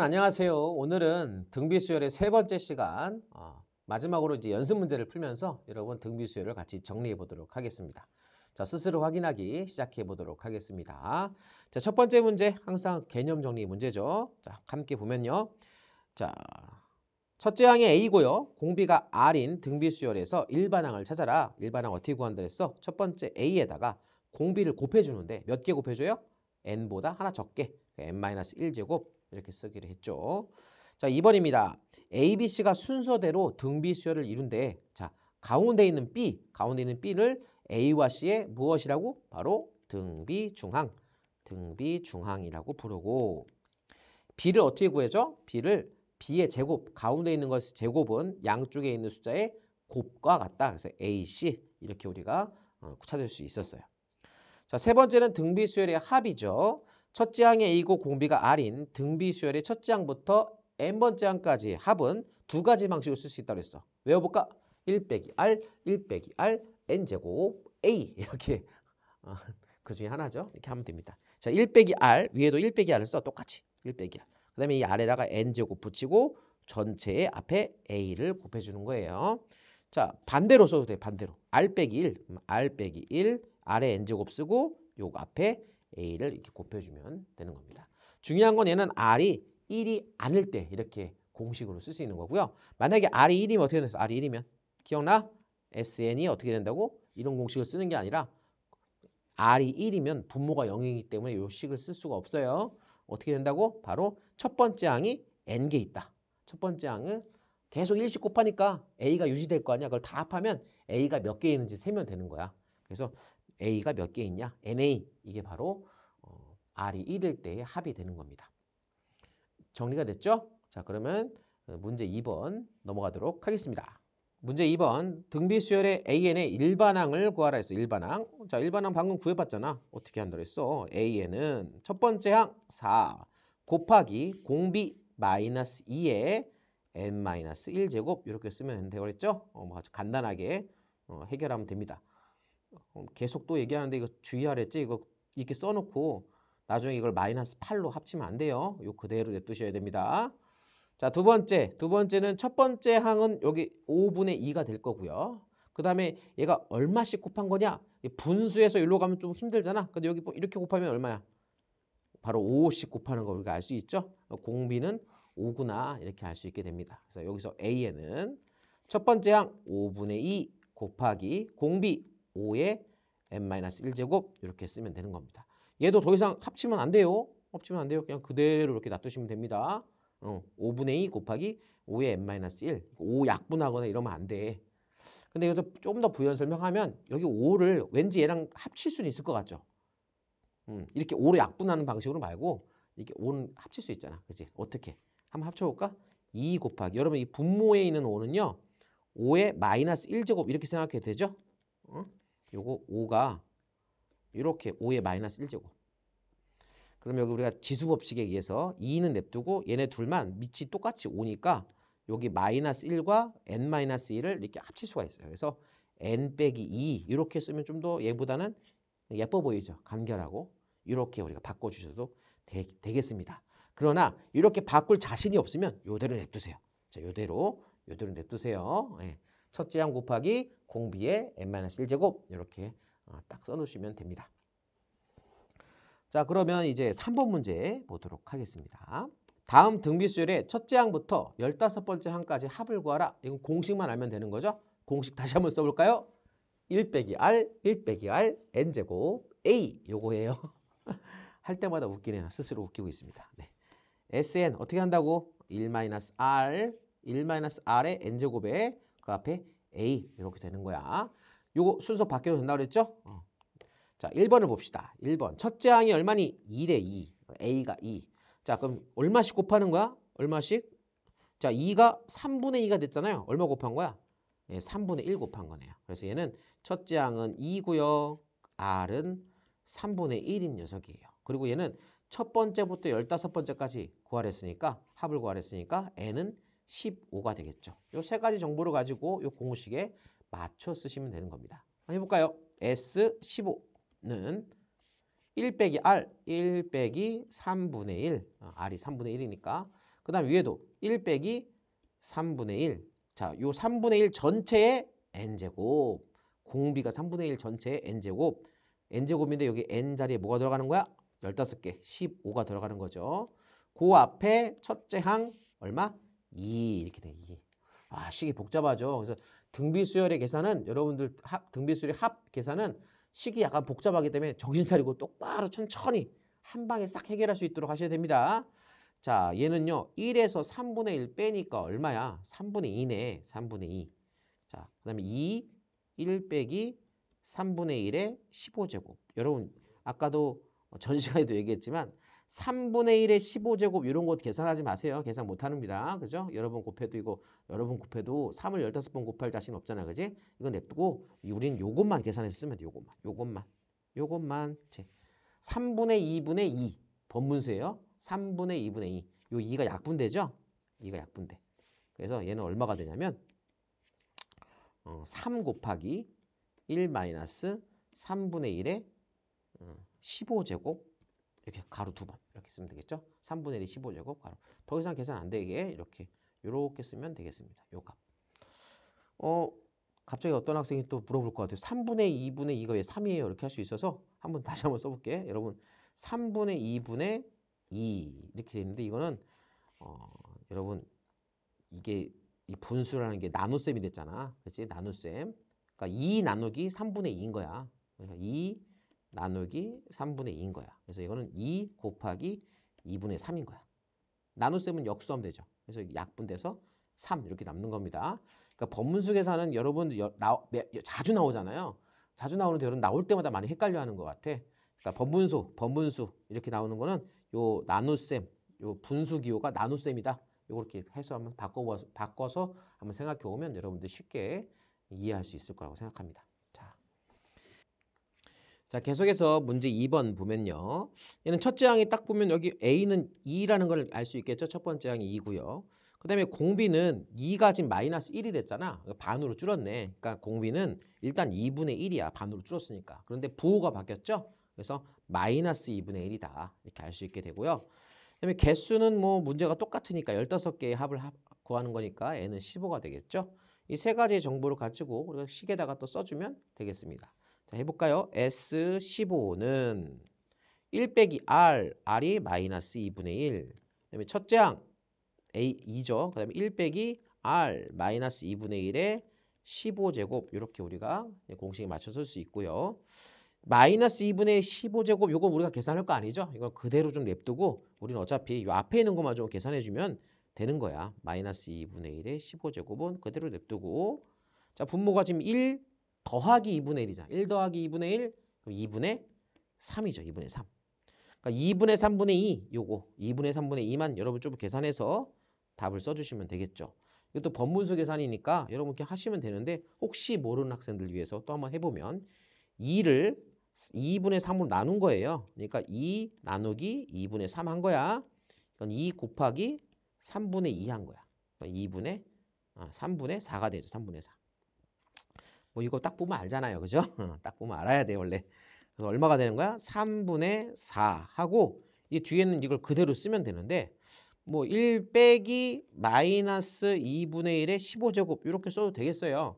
여러분 안녕하세요. 오늘은 등비수열의 세 번째 시간 마지막으로 이제 연습 문제를 풀면서 여러분 등비수열을 같이 정리해 보도록 하겠습니다. 자, 스스로 확인하기 시작해 보도록 하겠습니다. 자, 첫 번째 문제 항상 개념 정리 문제죠. 자, 함께 보면요. 자, 첫째 항이 A고요. 공비가 R인 등비수열에서 일반항을 찾아라. 일반항 어떻게 구한다 했어? 첫 번째 A에다가 공비를 곱해주는데 몇 개 곱해줘요? n보다 하나 적게 n-1제곱 이렇게 쓰기로 했죠. 자, 2번입니다. A, B, C가 순서대로 등비수열을 이룬대. 자, 가운데 있는 B를 A와 C의 무엇이라고? 바로 등비중항이라고 부르고 B를 어떻게 구해줘? B의 제곱, 가운데 있는 것의 제곱은 양쪽에 있는 숫자의 곱과 같다. 그래서 A, C 이렇게 우리가 찾을 수 있었어요. 자, 세 번째는 등비수열의 합이죠. 첫째 항이 A고 공비가 R인 등비수열의 첫째 항부터 n번째 항까지 합은 두 가지 방식으로 쓸 수 있다고 했어. 외워볼까? 1 빼기 R, 1 빼기 R, n제곱 A 이렇게 그 중에 하나죠. 이렇게 하면 됩니다. 자, 1 빼기 R, 위에도 1 빼기 R을 써. 똑같이 1 빼기 R. 그 다음에 이 아래다가 n제곱 붙이고 전체의 앞에 A를 곱해주는 거예요. 자, 반대로 써도 돼. 반대로. R 빼기 1, R 빼기 1, 아래 n제곱 쓰고 요 앞에 A를 이렇게 곱해주면 되는 겁니다. 중요한 건 얘는 R이 1이 아닐 때 이렇게 공식으로 쓸 수 있는 거고요. 만약에 R이 1이면 어떻게 된다? R이 1이면 기억나? SN이 어떻게 된다고? 이런 공식을 쓰는 게 아니라 R이 1이면 분모가 0이기 때문에 요 식을 쓸 수가 없어요. 어떻게 된다고? 바로 첫 번째 항이 n개 있다. 첫 번째 항은 계속 1씩 곱하니까 A가 유지될 거 아니야. 그걸 다 합하면 A가 몇 개 있는지 세면 되는 거야. 그래서 A가 몇 개 있냐? NA. 이게 바로 R이 1일 때의 합이 되는 겁니다. 정리가 됐죠? 자, 그러면 문제 2번 넘어가도록 하겠습니다. 문제 2번 등비수열의 AN의 일반항을 구하라 했어. 일반항. 자, 일반항 방금 구해봤잖아. 어떻게 한다고 했어? AN은 첫 번째 항 4 곱하기 공비 마이너스 2에 n-1제곱 이렇게 쓰면 되고 그랬죠? 뭐 아주 간단하게 해결하면 됩니다. 계속 또 얘기하는데 이거 주의하랬지? 이거 이렇게 써놓고 나중에 이걸 마이너스 8로 합치면 안 돼요. 요 그대로 냅두셔야 됩니다. 자, 두 번째는 첫 번째 항은 여기 5분의 2가 될 거고요. 그 다음에 얘가 얼마씩 곱한 거냐? 분수에서 여기로 가면 좀 힘들잖아. 근데 여기 이렇게 곱하면 얼마야? 바로 5씩 곱하는 거 우리가 알 수 있죠? 공비는 5구나 이렇게 알 수 있게 됩니다. 그래서 여기서 A에는 첫 번째 항 5분의 2 곱하기 공비 5의 n-1제곱 이렇게 쓰면 되는 겁니다. 얘도 더 이상 합치면 안 돼요. 합치면 안 돼요. 그냥 그대로 이렇게 놔두시면 됩니다. 5분의 2 곱하기 5의 n-1 5 약분하거나 이러면 안 돼. 근데 여기서 좀 더 부연 설명하면 여기 5를 왠지 얘랑 합칠 수는 있을 것 같죠? 이렇게 5로 약분하는 방식으로 말고 이렇게 5는 합칠 수 있잖아. 그치? 어떻게? 한번 합쳐볼까? 2 곱하기 여러분 이 분모에 있는 5는요 5의 마이너스 1제곱 이렇게 생각해도 되죠? 요거 5가 이렇게 5의 마이너스 1제곱. 그럼 여기 우리가 지수법칙에 의해서 2는 냅두고 얘네 둘만 밑이 똑같이 5니까 여기 마이너스 1과 n-1을 이렇게 합칠 수가 있어요. 그래서 n 빼기 2 이렇게 쓰면 좀 더 얘보다는 예뻐 보이죠. 간결하고 이렇게 우리가 바꿔주셔도 되겠습니다. 그러나 이렇게 바꿀 자신이 없으면 요대로 냅두세요. 자, 요대로 냅두세요. 예. 첫째 항 곱하기 공비의 n-1제곱 이렇게 딱 써놓으시면 됩니다. 자, 그러면 이제 3번 문제 보도록 하겠습니다. 다음 등비수열의 첫째 항부터 15번째 항까지 합을 구하라. 이건 공식만 알면 되는 거죠. 공식 다시 한번 써볼까요? 1 빼기 R, 1 빼기 R, n제곱 A 요거예요. 할 때마다 웃기네요. 스스로 웃기고 있습니다. 네. Sn 어떻게 한다고? 1-R, 1-R의 n제곱에 그 앞에 A 이렇게 되는 거야. 요거 순서 바뀌어도 된다고 그랬죠? 자, 1번을 봅시다. 1번. 첫째 항이 얼마니? 2래 2. A가 2. 자, 그럼 얼마씩 곱하는 거야? 얼마씩? 자, 2가 3분의 2가 됐잖아요. 얼마 곱한 거야? 예, 3분의 1 곱한 거네요. 그래서 얘는 첫째 항은 2고요. R은 3분의 1인 녀석이에요. 그리고 얘는 첫 번째부터 15번째까지 구하랬으니까 합을 구하랬으니까 N은 15가 되겠죠. 요 세 가지 정보를 가지고 요 공식에 맞춰 쓰시면 되는 겁니다. 한번 해볼까요? S15는 1 빼기 R, 1 빼기 3분의 1. R이 3분의 1이니까 그 다음 위에도 1 빼기 3분의 1. 자, 요 3분의 1 전체의 n제곱. 공비가 3분의 1 전체의 n제곱. n제곱인데 여기 n 자리에 뭐가 들어가는 거야? 15개, 15가 들어가는 거죠. 그 앞에 첫째 항 얼마? 2 이렇게 돼. 2. 아, 식이 복잡하죠. 그래서 등비수열의 계산은 여러분들 등비수열의 합 계산은 식이 약간 복잡하기 때문에 정신 차리고 똑바로 천천히 한 방에 싹 해결할 수 있도록 하셔야 됩니다. 자, 얘는요. 1에서 3분의 1 빼니까 얼마야? 3분의 2네. 3분의 2. 자, 그 다음에 2, 1 빼기 3분의 1의 15제곱. 여러분, 아까도 전 시간에도 얘기했지만 3분의 1의 15제곱 이런 거 계산하지 마세요. 계산 못합니다. 그죠? 여러분 곱해도 이거 여러분 곱해도 3을 15번 곱할 자신 없잖아. 그지? 이거 냅두고 우린 요것만 계산해서 쓰면 돼. 요것만. 3분의 2분의 2. 번분수예요. 3분의 2분의 2. 요 2가 약분되죠? 2가 약분돼. 그래서 얘는 얼마가 되냐면 3 곱하기 1 마이너스 3분의 1의 15제곱 이렇게 가로 두 번 이렇게 쓰면 되겠죠? 3분의 1이 15제곱 가로. 더 이상 계산 안 되게 이렇게 쓰면 되겠습니다. 요 값. 갑자기 어떤 학생이 또 물어볼 것 같아요. 3분의 2분의 2가 왜 3이에요? 이렇게 할 수 있어서 다시 한번 써볼게. 여러분 3분의 2분의 2 이렇게 되는데 이거는 여러분 이게 이 분수라는 게 나눗셈이 됐잖아. 그렇지? 나눗셈. 그러니까 2 나누기 3분의 2인 거야. 그래서 2 나누기 3분의 2인 거야. 그래서 이거는 2 곱하기 2분의 3인 거야. 나눗셈은 역수하면 되죠. 그래서 약분돼서 3 이렇게 남는 겁니다. 그러니까 법문수 계산은 여러분 자주 나오잖아요. 자주 나오는데 여러분 나올 때마다 많이 헷갈려하는 것 같아. 그러니까 법문수 이렇게 나오는 거는 요 나눗셈, 요 분수 기호가 나눗셈이다. 이렇게 해서 한번 바꿔서 한번 생각해 보면 여러분들 쉽게 이해할 수 있을 거라고 생각합니다. 자, 계속해서 문제 2번 보면요. 얘는 첫째 항이 딱 보면 여기 A는 2라는 걸 알 수 있겠죠. 첫 번째 항이 2고요. 그 다음에 공비는 2가 지금 마이너스 1이 됐잖아. 반으로 줄었네. 그러니까 공비는 일단 2분의 1이야. 반으로 줄었으니까. 그런데 부호가 바뀌었죠. 그래서 마이너스 2분의 1이다. 이렇게 알 수 있게 되고요. 그다음에 개수는 뭐 문제가 똑같으니까 15개의 합을 구하는 거니까 n은 15가 되겠죠. 이 세 가지의 정보를 가지고 우리가 식에다가 또 써주면 되겠습니다. 자, 해볼까요? S15는 1 빼기 R이 마이너스 2분의 1. 그다음에 첫째 항 A 2죠. 그 다음에 1 빼기 R 마이너스 2분의 1의 15제곱 이렇게 우리가 공식에 맞춰서 쓸 수 있고요. 마이너스 2분의 15제곱 요거 우리가 계산할 거 아니죠? 이거 그대로 좀 냅두고 우리는 어차피 요 앞에 있는 것만 좀 계산해주면 되는 거야. 마이너스 2분의 1의 15제곱은 그대로 냅두고 자 분모가 지금 1 더하기 2분의 1이잖아. 1 더하기 2분의 1 그럼 2분의 3이죠. 2분의 3. 그러니까 2분의 3분의 2 요거 2분의 3분의 2만 여러분 좀 계산해서 답을 써주시면 되겠죠. 이것도 법문수 계산이니까 여러분 이렇게 하시면 되는데 혹시 모르는 학생들 위해서 또 한번 해보면 2를 2분의 3으로 나눈 거예요. 그러니까 2 나누기 2분의 3 한 거야. 이건 2 곱하기 3분의 2 한 거야. 그러니까 3분의 4가 되죠. 3분의 4. 뭐 이거 딱 보면 알잖아요. 그죠? 딱 보면 알아야 돼 원래. 그래서 얼마가 되는 거야? 3분의 4 하고 이 뒤에는 이걸 그대로 쓰면 되는데 뭐 1 빼기 마이너스 2분의 1의 15제곱 이렇게 써도 되겠어요.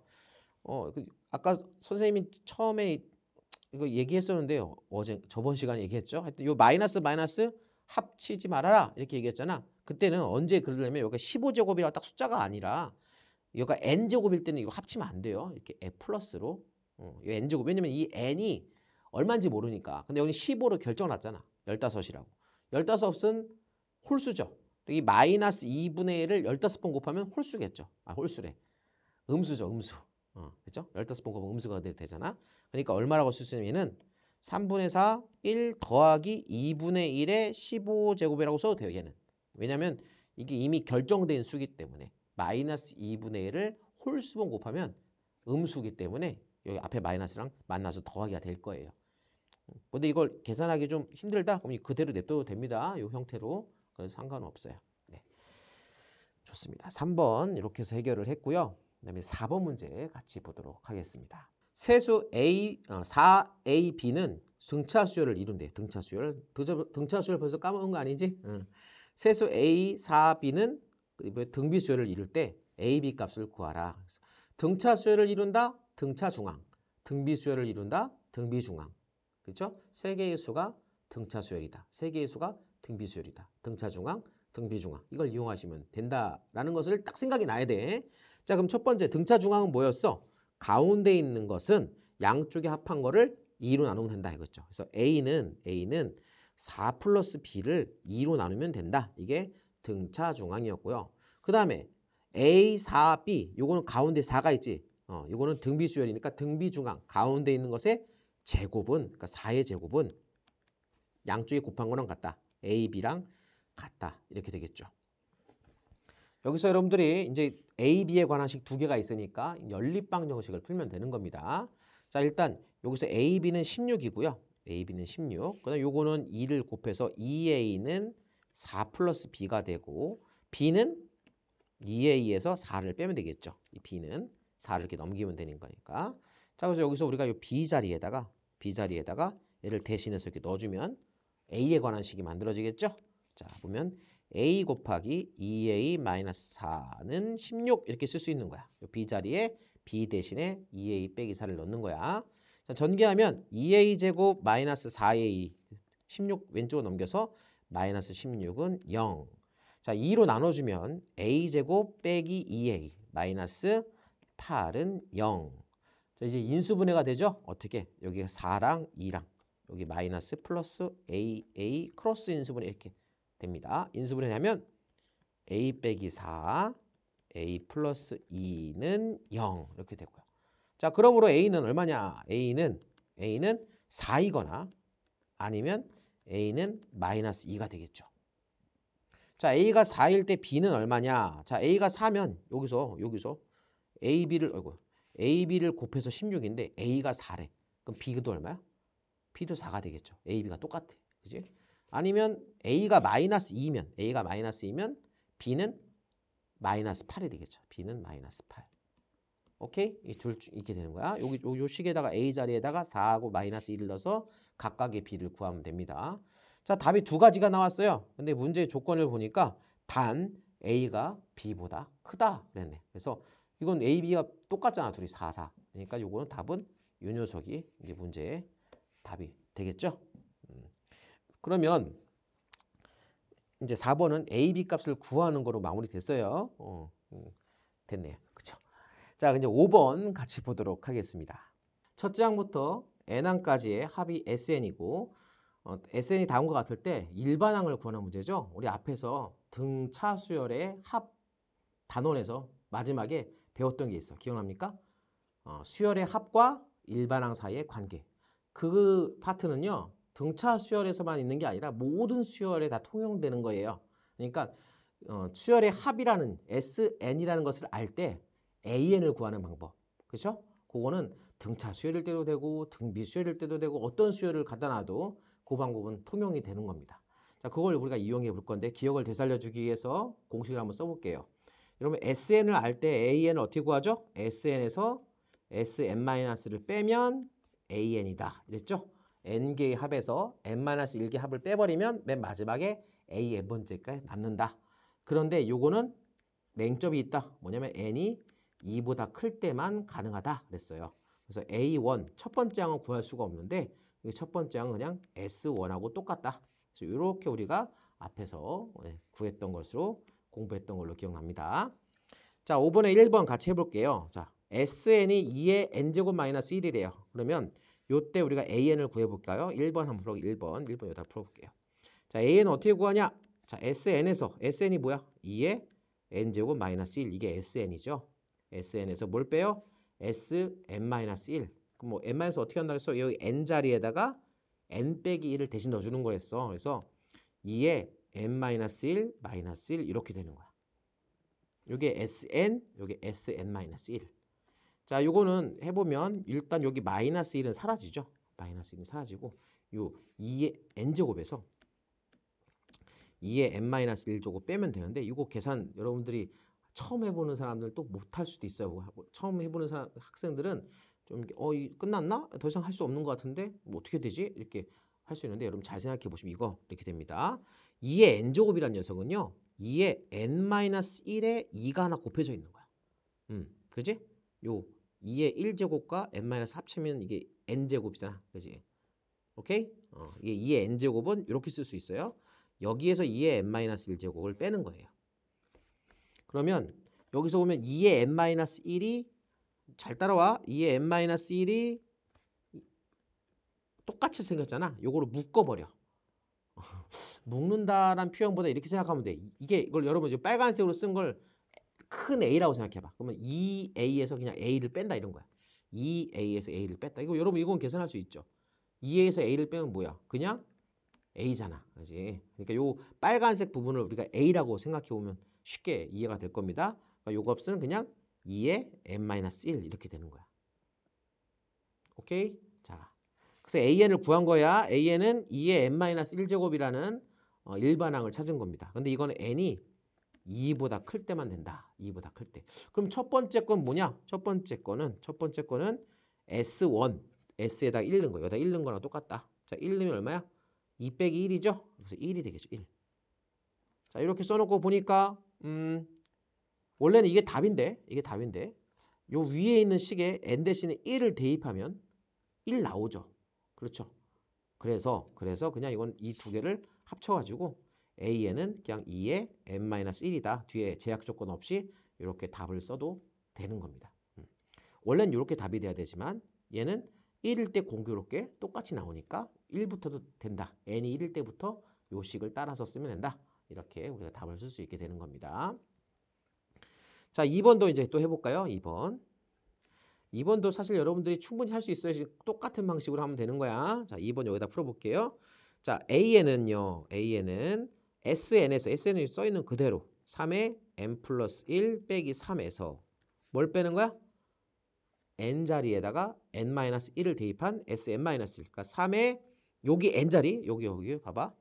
아까 선생님이 처음에 이거 얘기했었는데요. 저번 시간에 얘기했죠. 하여튼 요 마이너스 합치지 말아라 이렇게 얘기했잖아. 그때는 언제 그러려면 여기가 15제곱이라 딱 숫자가 아니라 여기가 n제곱일 때는 이거 합치면 안 돼요. 이렇게 f 플러스로 이 n제곱. 왜냐면 이 n이 얼마인지 모르니까. 근데 여기 15로 결정났잖아. 15이라고. 15은 홀수죠. 이 마이너스 2분의 1을 15번 곱하면 홀수겠죠. 홀수래. 음수죠. 음수. 그죠? 15번 곱하면 음수가 되잖아. 그러니까 얼마라고 쓸 수 있냐면은 3분의 4, 1 더하기 2분의 1의 15제곱이라고 써도 돼요. 얘는. 왜냐면 이게 이미 결정된 수기 때문에 마이너스 2분의 1을 홀수번 곱하면 음수기 때문에 여기 앞에 마이너스랑 만나서 더하기가 될 거예요. 근데 이걸 계산하기 좀 힘들다? 그럼 그대로 냅둬도 됩니다. 이 형태로. 그래서 상관은 없어요. 네. 좋습니다. 3번 이렇게 해서 해결을 했고요. 그 다음에 4번 문제 같이 보도록 하겠습니다. 세수 4AB는 등차수열을 이룬대. 등차수열. 등차수열 벌써 까먹은 거 아니지? 세수 A, 4B는 등비 수열을 이룰 때 A, B 값을 구하라. 등차 수열을 이룬다, 등차 중앙. 등비 수열을 이룬다, 등비 중앙. 그렇죠? 세 개의 수가 등차 수열이다. 세 개의 수가 등비 수열이다. 등차 중앙, 등비 중앙. 이걸 이용하시면 된다라는 것을 딱 생각이 나야 돼. 자, 그럼 첫 번째 등차 중앙은 뭐였어? 가운데 있는 것은 양쪽에 합한 거를 2로 나누면 된다 이거죠. 그래서 A는 4 플러스 B를 2로 나누면 된다. 이게 등차 중앙이었고요. 그 다음에 A, 4, B 요거는 가운데 4가 있지. 요거는 등비 수열이니까 등비 중앙 가운데 있는 것의 제곱은 그러니까 4의 제곱은 양쪽에 곱한 거랑 같다. A, B랑 같다. 이렇게 되겠죠. 여기서 여러분들이 이제 A, B에 관한 식 두 개가 있으니까 연립방 정식을 풀면 되는 겁니다. 자, 일단 여기서 A, B는 16이고요. A, B는 16. 그다음 요거는 2를 곱해서 2A는 4 플러스 B가 되고 B는 2A에서 4를 빼면 되겠죠. 이 B는 4를 이렇게 넘기면 되는 거니까. 자, 그래서 여기서 우리가 이 B 자리에다가 얘를 대신해서 이렇게 넣어주면 A에 관한 식이 만들어지겠죠. 자, 보면 A 곱하기 2A-4는 16 이렇게 쓸 수 있는 거야. B 자리에 B 대신에 2A 빼기 4를 넣는 거야. 자, 전개하면 2A 제곱 마이너스 4A 16 왼쪽으로 넘겨서 마이너스 16은 0. 자, 2로 나눠주면 A 제곱 빼기 2A 마이너스 8은 0. 자, 이제 인수분해가 되죠? 어떻게? 여기가 4랑 2랑 여기 마이너스 플러스 A 크로스 인수분해 이렇게 됩니다. 인수분해하면 A 빼기 4, A 플러스 2는 0 이렇게 되고요. 자, 그러므로 A는 얼마냐? A는 4이거나 아니면 A는 마이너스 2가 되겠죠. 자, A가 4일 때 B는 얼마냐? 자, A가 4면 여기서 AB를 곱해서 16인데 A가 4래. 그럼 B도 얼마야? B도 4가 되겠죠. A, B가 똑같아. 그지? 아니면 A가 마이너스 2면 B는 마이너스 8이 되겠죠. B는 마이너스 8. 오케이? 이렇게 되는 거야. 요 식에다가 A 자리에다가 4하고 마이너스 1을 넣어서 각각의 B를 구하면 됩니다. 자, 답이 두 가지가 나왔어요. 근데 문제의 조건을 보니까 단 A가 B보다 크다 그랬네. 그래서 이건 A, B가 똑같잖아. 둘이 4, 4. 그러니까 요거는 답은 요 녀석이 이제 문제의 답이 되겠죠? 그러면 이제 4번은 A, B 값을 구하는 거로 마무리됐어요. 됐네요. 그쵸? 자, 이제 5번 같이 보도록 하겠습니다. 첫째 항부터 n항까지의 합이 SN이고 SN이 다음과 같을 때 일반항을 구하는 문제죠. 우리 앞에서 등차 수열의 합 단원에서 마지막에 배웠던 게 있어. 기억납니까? 수열의 합과 일반항 사이의 관계. 그 파트는요. 등차 수열에서만 있는 게 아니라 모든 수열에 다 통용되는 거예요. 그러니까 수열의 합이라는 SN이라는 것을 알 때 AN을 구하는 방법. 그렇죠? 그거는 등차 수열일 때도 되고 등비 수열일 때도 되고 어떤 수열을 갖다 놔도 그 방법은 통용이 되는 겁니다. 자, 그걸 우리가 이용해 볼 건데 기억을 되살려 주기 위해서 공식을 한번 써볼게요. 여러분 SN을 알 때 AN을 어떻게 구하죠? SN에서 SN-를 빼면 AN이다. 이랬죠? N개의 합에서 N-1개 합을 빼버리면 맨 마지막에 A N번째까지 남는다. 그런데 요거는 맹점이 있다. 뭐냐면 N이 2보다 클 때만 가능하다. 그랬어요. 그래서 A1 첫 번째 항은 구할 수가 없는데 첫 번째 항은 그냥 S1하고 똑같다. 그래서 이렇게 우리가 앞에서 구했던 것으로 공부했던 걸로 기억납니다. 자, 5번에 1번 같이 해볼게요. 자, SN이 2의 N제곱 마이너스 1이래요. 그러면 요때 우리가 AN을 구해볼까요? 1번 한번 풀어볼게요. 1번 여기다 풀어볼게요. 자, AN은 어떻게 구하냐? 자, SN에서 SN이 뭐야? 2의 N제곱 마이너스 1 이게 SN이죠. SN에서 뭘 빼요? SN-1 그럼 뭐 N- 어떻게 한다 그랬어? 여기 N 자리에다가 N 빼기 1을 대신 넣어주는 거였어. 그래서 2의 N-1 마이너스 1 이렇게 되는 거야. 요게 SN, 요게 SN-1. 자, 요거는 해보면 일단 여기 마이너스 1은 사라지죠. 마이너스 1은 사라지고 요 2의 N제곱에서 2의 N-1제곱 빼면 되는데 이거 계산 여러분들이 처음 해보는 사람들 또 못할 수도 있어요. 처음 해보는 학생들은 좀 끝났나? 더 이상 할 수 없는 것 같은데 뭐 어떻게 되지? 이렇게 할 수 있는데 여러분 잘 생각해 보시면 이거 이렇게 됩니다. 2의 n제곱이라는 녀석은요. 2의 n-1에 2가 하나 곱해져 있는 거야. 그지? 요 2의 1제곱과 n- 합치면 이게 n제곱이잖아. 그지? 오케이? 이게 2의 n제곱은 이렇게 쓸 수 있어요. 여기에서 2의 n-1제곱을 빼는 거예요. 그러면 여기서 보면 2의 n-1이 잘 따라와. 2의 n-1이 똑같이 생겼잖아. 요거를 묶어버려. 묶는다란 표현보다 이렇게 생각하면 돼. 이게 이걸 여러분 이제 빨간색으로 쓴 걸 큰 A라고 생각해봐. 그러면 2A에서 그냥 A를 뺀다 이런 거야. 2A에서 A를 뺐다. 이거 여러분 이건 계산할 수 있죠. 2A에서 A를 빼면 뭐야? 그냥 A잖아. 그지? 그러니까 요 빨간색 부분을 우리가 A라고 생각해 보면 쉽게 이해가 될 겁니다. 그러니까 요 값은 그냥 2의 n-1 이렇게 되는 거야. 오케이? 자, 그래서 AN을 구한 거야. AN은 2의 n-1제곱이라는 일반항을 찾은 겁니다. 근데 이거는 n이 2보다 클 때만 된다. 2보다 클 때. 그럼 첫 번째 건 뭐냐? 첫 번째 거는 S1, S에다 1 넣은 거. 여기다 1 넣은 거랑 똑같다. 자, 1 넣으면 얼마야? 2 빼기 1이죠? 그래서 1이 되겠죠. 1. 자, 이렇게 써놓고 보니까 원래는 이게 답인데 요 위에 있는 식에 n 대신에 1을 대입하면 1 나오죠. 그렇죠? 그래서 그냥 이건 이 두 개를 합쳐가지고 AN은 그냥 2의 n-1이다. 뒤에 제약 조건 없이 이렇게 답을 써도 되는 겁니다. 원래는 이렇게 답이 돼야 되지만 얘는 1일 때 공교롭게 똑같이 나오니까 1부터도 된다. n이 1일 때부터 요 식을 따라서 쓰면 된다. 이렇게 우리가 답을 쓸 수 있게 되는 겁니다. 자, 2번도 이제 또 해볼까요? 2번도 사실 여러분들이 충분히 할 수 있어요. 똑같은 방식으로 하면 되는 거야. 자, 2번 여기다 풀어볼게요. 자, AN은요. AN은 SN이 써있는 그대로 3의 n 플러스 1 빼기 3에서 뭘 빼는 거야? n 자리에다가 n-1을 대입한 Sn-1. 그러니까 3의 여기 n 자리, 여기 봐봐.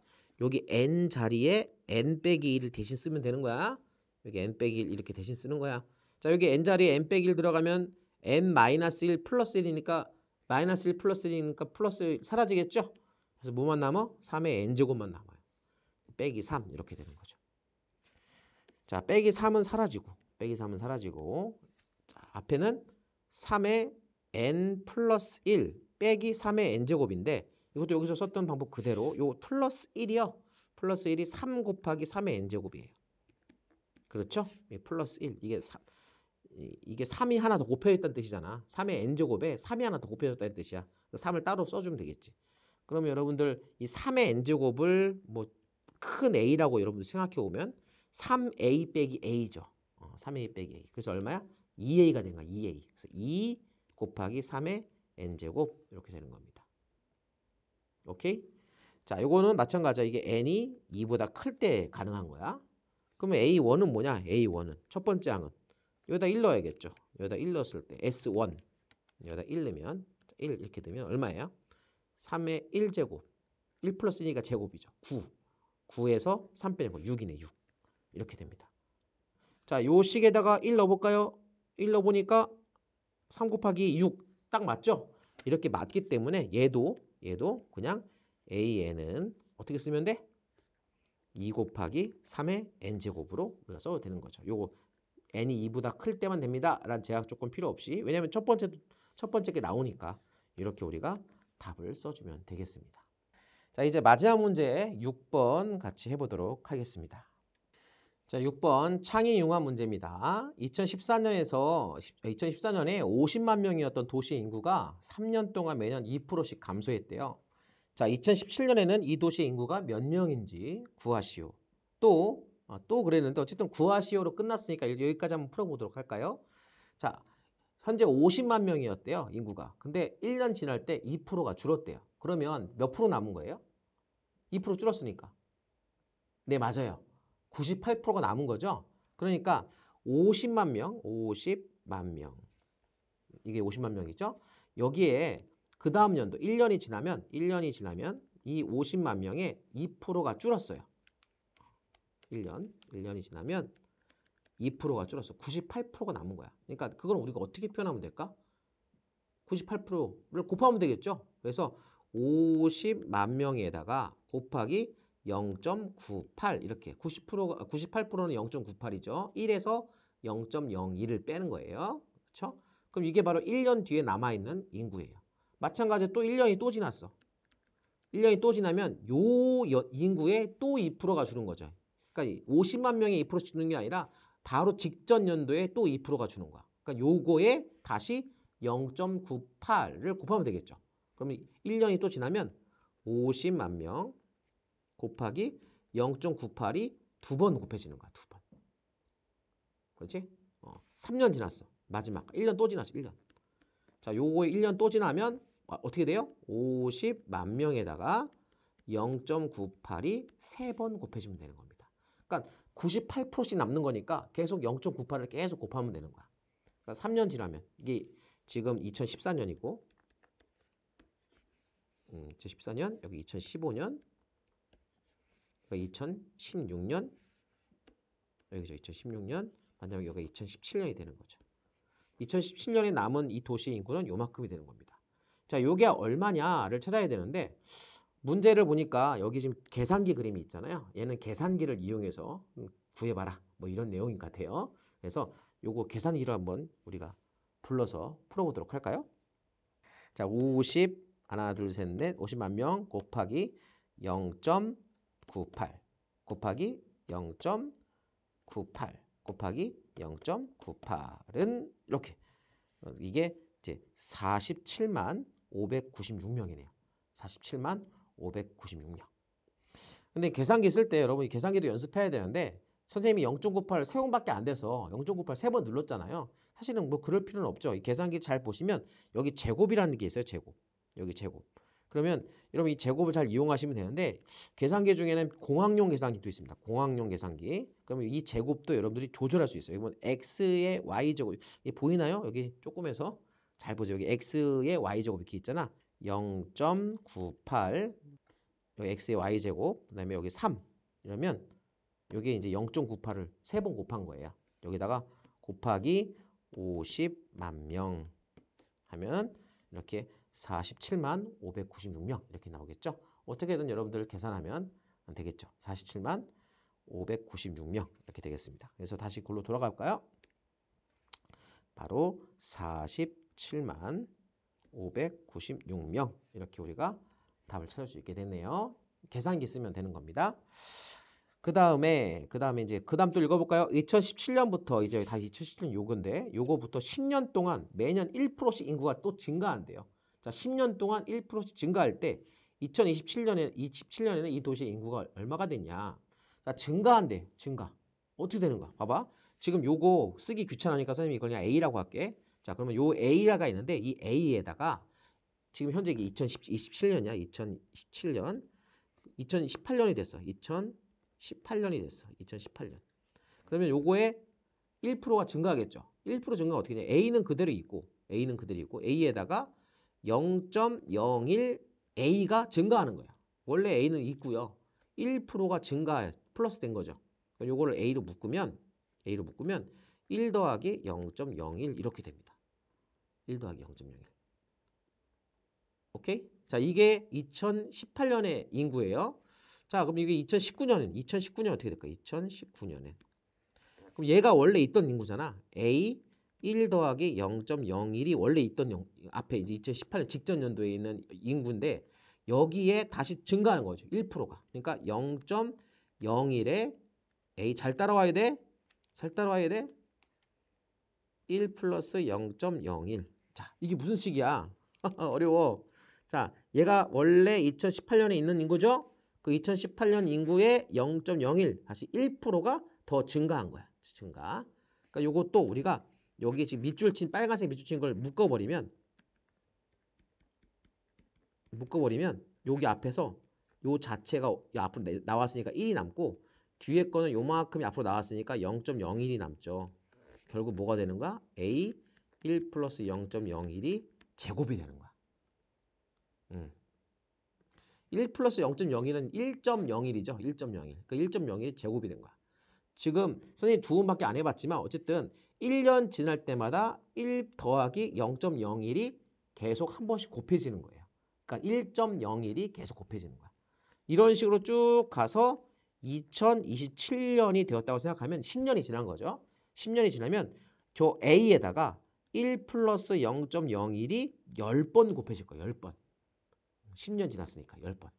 여기 n 자리에 n 빼기 1을 대신 쓰면 되는 거야. 여기 n 빼기 1 이렇게 대신 쓰는 거야. 자, 여기 n 자리에 n 빼기 1 들어가면 n-1 플러스 1이니까 마이너스 1 플러스 1이니까 플러스 1 사라지겠죠? 그래서 뭐만 남아? 3의 n제곱만 남아요. 빼기 3 이렇게 되는 거죠. 자, 빼기 3은 사라지고 자, 앞에는 3의 n 플러스 1 빼기 3의 n제곱인데 이것도 여기서 썼던 방법 그대로 요 플러스 1이요. 플러스 1이 3 곱하기 3의 n제곱이에요. 그렇죠? 플러스 1 이게 3이 하나 더 곱혀졌다는 뜻이잖아. 3의 n제곱에 3이 하나 더 곱혀졌다는 뜻이야. 3을 따로 써주면 되겠지. 그러면 여러분들 이 3의 n제곱을 뭐 큰 A라고 여러분들 생각해 보면 3A 빼기 A죠. 3A 빼기 A. 그래서 얼마야? 2A가 된 거야. 2A. 그래서 2 곱하기 3의 n제곱 이렇게 되는 겁니다. 오케이? 자, 이거는 마찬가지야. 이게 n이 2보다 클 때 가능한 거야. 그러면 A1은 뭐냐? A1은 첫 번째 항은 여기다 1 넣어야겠죠. 여기다 1 넣었을 때 S1 여기다 1 넣으면 1 이렇게 되면 얼마예요? 3의 1제곱 1 플러스 1이니까 제곱이죠. 9 9에서 3 빼는 거 6이네 6 이렇게 됩니다. 자, 요 식에다가 1 넣어볼까요? 1 넣어보니까 3 곱하기 6 딱 맞죠? 이렇게 맞기 때문에 얘도 그냥 AN은 어떻게 쓰면 돼? 2 곱하기 3의 n제곱으로 우리가 써도 되는 거죠. 요거 n이 2보다 클 때만 됩니다. 라는 제약 조건 필요 없이 왜냐면 첫 번째 게 나오니까 이렇게 우리가 답을 써주면 되겠습니다. 자, 이제 마지막 문제 6번 같이 해보도록 하겠습니다. 자, 6번 창의 융합 문제입니다. 2014년에 50만 명이었던 도시 인구가 3년 동안 매년 2%씩 감소했대요. 자, 2017년에는 이 도시의 인구가 몇 명인지 구하시오. 또 그랬는데 어쨌든 구하시오로 끝났으니까 여기까지 한번 풀어보도록 할까요? 자, 현재 50만 명이었대요, 인구가. 근데 1년 지날 때 2%가 줄었대요. 그러면 몇 프로 남은 거예요? 2% 줄었으니까. 네, 맞아요. 98%가 남은 거죠. 그러니까 50만 명. 이게 50만 명이죠. 여기에 그 다음 연도 1년이 지나면 이 50만 명의 2%가 줄었어요. 1년이 지나면 2%가 줄었어. 98%가 남은 거야. 그러니까 그걸 우리가 어떻게 표현하면 될까? 98%를 곱하면 되겠죠. 그래서 50만 명에다가 곱하기 0.98 이렇게 90%가 98%는 0.98이죠. 1에서 0.01을 빼는 거예요. 그렇죠? 그럼 이게 바로 1년 뒤에 남아있는 인구예요. 마찬가지로 또 1년이 또 지났어. 1년이 또 지나면 인구의 또 2%가 주는 거죠. 그러니까 50만 명에 2%씩 주는 게 아니라 바로 직전 연도에 또 2%가 주는 거야. 그러니까 요거에 다시 0.98을 곱하면 되겠죠. 그러면 1년이 또 지나면 50만 명 곱하기 0.98이 두 번 곱해지는 거야. 두 번. 그렇지? 3년 지났어. 마지막. 1년 또 지났어. 1년. 자, 요거에 1년 또 지나면 어떻게 돼요? 50만 명에다가 0.98이 세 번 곱해지면 되는 겁니다. 그러니까 98%씩 남는 거니까 계속 0.98을 계속 곱하면 되는 거야. 그러니까 3년 지나면 이게 지금 2014년이고 2014년 여기 2015년 여기 2016년 여기죠. 2016년 만약에 여기가 2017년이 되는 거죠. 2017년에 남은 이 도시의 인구는 요만큼이 되는 겁니다. 자, 요게 얼마냐를 찾아야 되는데 문제를 보니까 여기 지금 계산기 그림이 있잖아요. 얘는 계산기를 이용해서 구해봐라. 뭐 이런 내용인 것 같아요. 그래서 요거 계산기로 한번 우리가 불러서 풀어보도록 할까요? 자, 50 하나 둘 셋 넷 50만 명 곱하기 0.98 곱하기 0.98 곱하기 0.98은 이렇게 이게 이제 47만 596명이네요. 47만 596명. 근데 계산기 쓸 때 여러분이 계산기도 연습해야 되는데 선생님이 0.98 세 번밖에 안 돼서 0.98 세 번 눌렀잖아요. 사실은 뭐 그럴 필요는 없죠. 이 계산기 잘 보시면 여기 제곱이라는 게 있어요. 제곱. 여기 제곱. 그러면 여러분 이 제곱을 잘 이용하시면 되는데 계산기 중에는 공학용 계산기도 있습니다. 공학용 계산기. 그러면 이 제곱도 여러분들이 조절할 수 있어요. 이건 x의 y제곱. 이게 보이나요? 여기 조금해서 잘 보세요. 여기 x의 y제곱 이렇게 있잖아. 0.98 여기 x의 y제곱 그다음에 여기 3 이러면 여기 이제 0.98을 세 번 곱한 거예요. 여기다가 곱하기 50만 명 하면 이렇게 47만 596명 이렇게 나오겠죠. 어떻게든 여러분들 계산하면 되겠죠. 47만 596명 이렇게 되겠습니다. 그래서 다시 글로 돌아갈까요? 바로 47만 596명 이렇게 우리가 답을 찾을 수 있게 됐네요. 계산기 쓰면 되는 겁니다. 그 다음에 이제 그 다음 또 읽어볼까요? 2017년부터 이제 다시 2017년 요건데 요거부터 10년 동안 매년 1%씩 인구가 또 증가한대요. 자, 10년 동안 1%씩 증가할 때 2027년에는 이 도시의 인구가 얼마가 됐냐? 자, 증가한대. 증가. 어떻게 되는 거야? 봐봐. 지금 요거 쓰기 귀찮으니까 선생님이 이걸 그냥 A라고 할게. 자, 그러면 요 A라가 있는데 이 A에다가 지금 현재 이게 2027년이야. 2017년. 2018년이 됐어. 2018년이 됐어. 2018년. 그러면 요거에 1%가 증가하겠죠. 1% 증가가 어떻게 되냐? A는 그대로 있고 A에다가 0.01 A가 증가하는 거야. 원래 A는 있고요. 1%가 증가 플러스 된 거죠. 요거를 A로 묶으면 1 더하기 0.01 이렇게 됩니다. 1 더하기 0.01. 오케이? 자, 이게 2018년의 인구예요. 자, 그럼 이게 2019년 어떻게 될까? 2019년에. 그럼 얘가 원래 있던 인구잖아. A 1 더하기 0.01이 원래 있던 앞에 이제 2018년 직전 연도에 있는 인구인데 여기에 다시 증가하는 거죠. 1%가. 그러니까 0.01에 A 잘 따라와야 돼. 잘 따라와야 돼. 1 플러스 0.01. 자, 이게 무슨 식이야? 어려워. 자, 얘가 원래 2018년에 있는 인구죠? 그 2018년 인구의 0.01 다시 1%가 더 증가한 거야. 증가. 그러니까 요것도 우리가 여기 지금 밑줄 친 빨간색 밑줄 친 걸 묶어버리면 여기 앞에서 요 자체가 요 앞으로 나왔으니까 1이 남고 뒤에 거는 요만큼이 앞으로 나왔으니까 0.01이 남죠. 결국 뭐가 되는 거야? A 1 플러스 0.01이 제곱이 되는 거야. 1 플러스 0.01은 1.01이죠. 1.01. 그 1.01이 제곱이 된 거야. 지금 선생님 두 번밖에 안 해봤지만 어쨌든 1년 지날 때마다 1 더하기 0.01이 계속 한 번씩 곱해지는 거예요. 그러니까 1.01이 계속 곱해지는 거야. 이런 식으로 쭉 가서 2027년이 되었다고 생각하면 10년이 지난 거죠. 10년이 지나면 저 A에다가 1 플러스 0.01이 10번 곱해질 거예요. 10번. 10년 지났으니까 10번.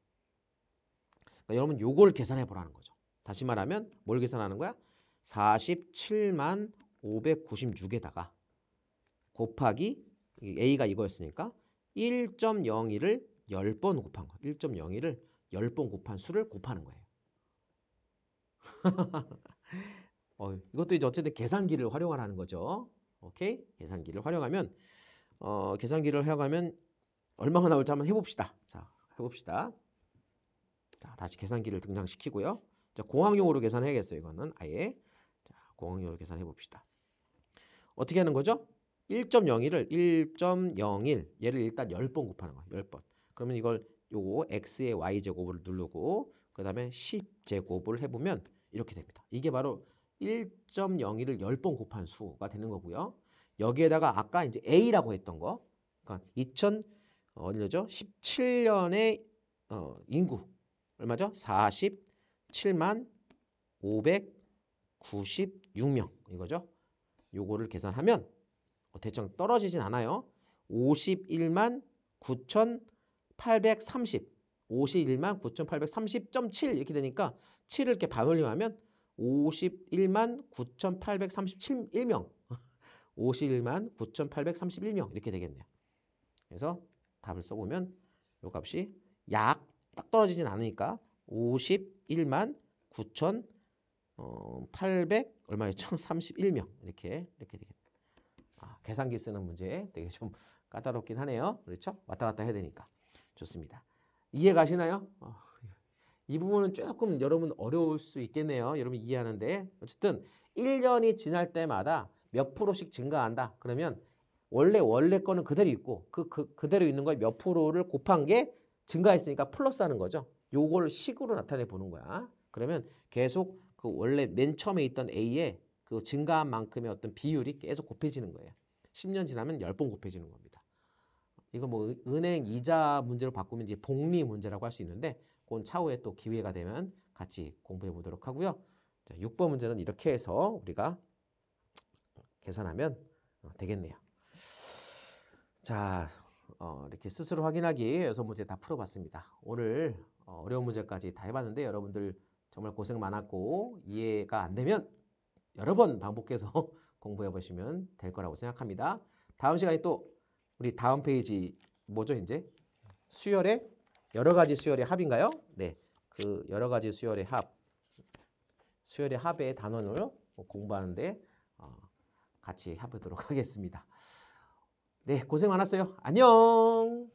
그러니까 여러분 요걸 계산해 보라는 거죠. 다시 말하면 뭘 계산하는 거야? 47만 596에다가 곱하기 A가 이거였으니까 1.01을 10번 곱한 거야. 1.01을 10번 곱한 수를 곱하는 거예요. 이것도 이제 어쨌든 계산기를 활용하라는 거죠. 오케이? 계산기를 활용하면 계산기를 활용하면 얼마가 나올지 한번 해봅시다. 자, 해봅시다. 자, 다시 계산기를 등장시키고요. 자, 공학용으로 계산해야겠어요. 이거는 아예. 자, 공학용으로 계산해 봅시다. 어떻게 하는 거죠? 1.01을 1.01 얘를 일단 10번 곱하는 거예요. 10번. 그러면 이걸 요거 x의 y제곱을 누르고 그다음에 10제곱을 해보면 이렇게 됩니다. 이게 바로 1.01을 10번 곱한 수가 되는 거고요. 여기에다가 아까 이제 a라고 했던 거 그러니까 17년의 인구 얼마죠? 47만 596명 이거죠. 요거를 계산하면 대충 떨어지진 않아요. 51만 9,830 51만 9,830.7 이렇게 되니까 7을 이렇게 반올림하면 51만 9,837명 51만 9,831명 이렇게 되겠네요. 그래서 답을 써보면 요 값이 약 딱 떨어지진 않으니까 51만 9,800 얼마였죠? 31명 이렇게 되겠네요. 계산기 쓰는 문제 되게 좀 까다롭긴 하네요. 그렇죠? 왔다 갔다 해야 되니까. 좋습니다. 이해 가시나요? 이 부분은 조금 여러분 어려울 수 있겠네요. 여러분 이해하는데 어쨌든 1년이 지날 때마다 몇 프로씩 증가한다. 그러면 원래 거는 그대로 있고 그대로 있는 거에 몇 프로를 곱한 게 증가했으니까 플러스하는 거죠. 요걸 식으로 나타내 보는 거야. 그러면 계속 그 원래 맨 처음에 있던 A에 그 증가한 만큼의 어떤 비율이 계속 곱해지는 거예요. 10년 지나면 10번 곱해지는 겁니다. 이거 뭐 은행 이자 문제로 바꾸면 이제 복리 문제라고 할 수 있는데 그건 차후에 또 기회가 되면 같이 공부해 보도록 하고요. 자, 6번 문제는 이렇게 해서 우리가 계산하면 되겠네요. 자, 이렇게 스스로 확인하기 6문제 다 풀어봤습니다. 오늘 어려운 문제까지 다 해봤는데 여러분들 정말 고생 많았고 이해가 안 되면 여러 번 반복해서 공부해 보시면 될 거라고 생각합니다. 다음 시간에 또 우리 다음 페이지 뭐죠 이제? 수열의 여러 가지 수열의 합인가요? 네, 그 여러 가지 수열의 합의 단원을 공부하는데 같이 해보도록 하겠습니다. 네, 고생 많았어요. 안녕.